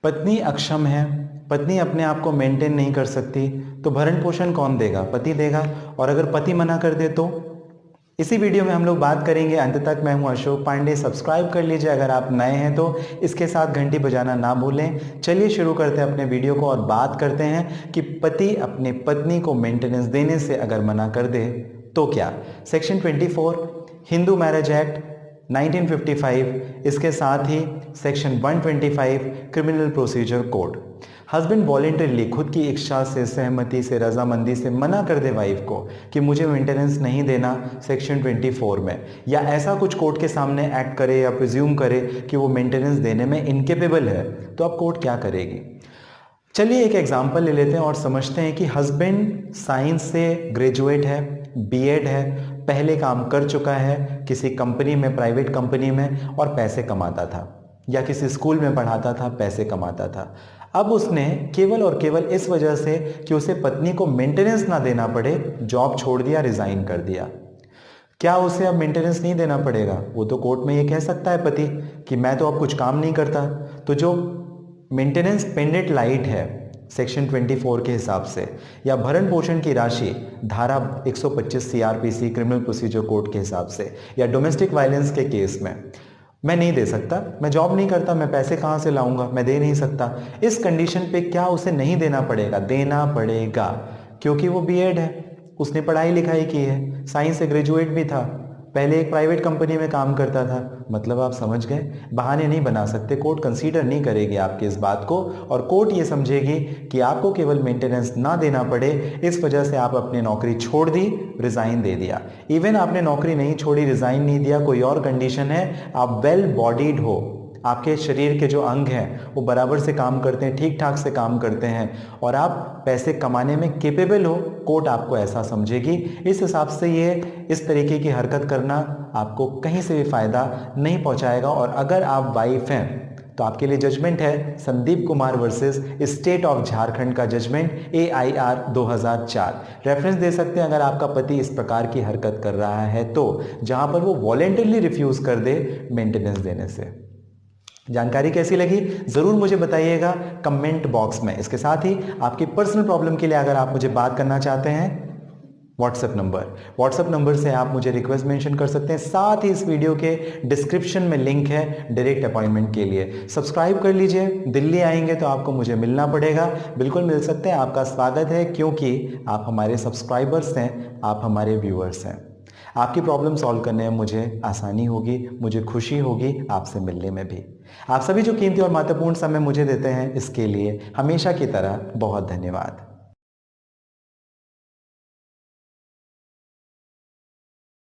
पत्नी अक्षम है, पत्नी अपने आप को मेंटेन नहीं कर सकती, तो भरण पोषण कौन देगा? पति देगा। और अगर पति मना कर दे तो? इसी वीडियो में हम लोग बात करेंगे। अंत तक मैं हूं अशोक पांडे। सब्सक्राइब कर लीजिए अगर आप नए हैं तो, इसके साथ घंटी बजाना ना भूलें। चलिए शुरू करते हैं अपने वीडियो को और बात करते हैं कि पति अपने पत्नी को मेंटेनेंस देने से अगर मना कर दे तो क्या। सेक्शन 24 हिंदू मैरिज एक्ट 1955, इसके साथ ही section 125 criminal procedure code. Husband voluntarily खुद की इच्छा से, सहमति से, रजामंदी से मना कर दे वाइफ को कि मुझे मेंटेनेंस नहीं देना सेक्शन 24 में, या ऐसा कुछ कोर्ट के सामने एक्ट करे या प्रिज्यूम करे कि वो मेंटेनेंस देने में इनकेपेबल है, तो अब कोर्ट क्या करेगी? चलिए एक एग्जांपल ले लेते हैं और समझते हैं कि हस्बैंड साइंस से ग्रेजुएट है, बीएड है, पहले काम कर चुका है किसी कंपनी में, प्राइवेट कंपनी में, और पैसे कमाता था, या किसी स्कूल में पढ़ाता था, पैसे कमाता था। अब उसने केवल और केवल इस वजह से कि उसे पत्नी को मेंटेनेंस ना देना पड़े, जॉब छोड़ दिया, रिजाइन कर दिया। क्या उसे अब मेंटेनेंस नहीं देना पड़ेगा? वो तो कोर्ट में ये कह सकता है पति कि मैं तो अब कुछ काम नहीं करता। तो जो मेंटेनेंस पेंडेंट लाइट है सेक्शन 24 के हिसाब से, या भरण पोषण की राशि धारा 125 सीआरपीसी क्रिमिनल प्रोसीजर कोड के हिसाब से, या डोमेस्टिक वायलेंस के केस में, मैं नहीं दे सकता, मैं जॉब नहीं करता, मैं पैसे कहाँ से लाऊंगा, मैं दे नहीं सकता। इस कंडीशन पे क्या उसे नहीं देना पड़ेगा? देना पड़ेगा, क्योंकि वो बीएड है, उसने पढ़ाई लिखाई की है, साइंस से ग्रेजुएट भी था, पहले एक प्राइवेट कंपनी में काम करता था। मतलब आप समझ गए, बहाने नहीं बना सकते। कोर्ट कंसीडर नहीं करेगी आपकी इस बात को, और कोर्ट ये समझेगी कि आपको केवल मेंटेनेंस ना देना पड़े, इस वजह से आप अपनी नौकरी छोड़ दी, रिजाइन दे दिया। इवन आपने नौकरी नहीं छोड़ी, रिजाइन नहीं दिया, कोई और कंडीशन है, आप वेल बॉडीड हो, आपके शरीर के जो अंग हैं वो बराबर से काम करते हैं, ठीक ठाक से काम करते हैं, और आप पैसे कमाने में केपेबल हो, कोर्ट आपको ऐसा समझेगी। इस हिसाब से ये इस तरीके की हरकत करना आपको कहीं से भी फायदा नहीं पहुंचाएगा। और अगर आप वाइफ हैं तो आपके लिए जजमेंट है Sandeep Kumar versus state of Jharkhand का जजमेंट AIR 2004। रेफरेंस दे सकते हैं अगर आपका पति इस प्रकार की हरकत कर रहा है तो, जहां पर वो वॉलेंटरली रिफ्यूज कर दे मेंटेनेंस देने से। जानकारी कैसी लगी जरूर मुझे बताइएगा कमेंट बॉक्स में। इसके साथ ही आपकी पर्सनल प्रॉब्लम के लिए अगर आप मुझे बात करना चाहते हैं, व्हाट्सएप नंबर से आप मुझे रिक्वेस्ट मेंशन कर सकते हैं। साथ ही इस वीडियो के डिस्क्रिप्शन में लिंक है डायरेक्ट अपॉइंटमेंट के लिए। सब्सक्राइब कर लीजिए। दिल्ली आएंगे तो आपको मुझे मिलना पड़ेगा, बिल्कुल मिल सकते हैं, आपका स्वागत है, क्योंकि आप हमारे सब्सक्राइबर्स हैं, आप हमारे व्यूअर्स हैं। आपकी प्रॉब्लम सॉल्व करने में मुझे आसानी होगी, मुझे खुशी होगी आपसे मिलने में भी। आप सभी जो कीमती और महत्वपूर्ण समय मुझे देते हैं, इसके लिए हमेशा की तरह बहुत धन्यवाद।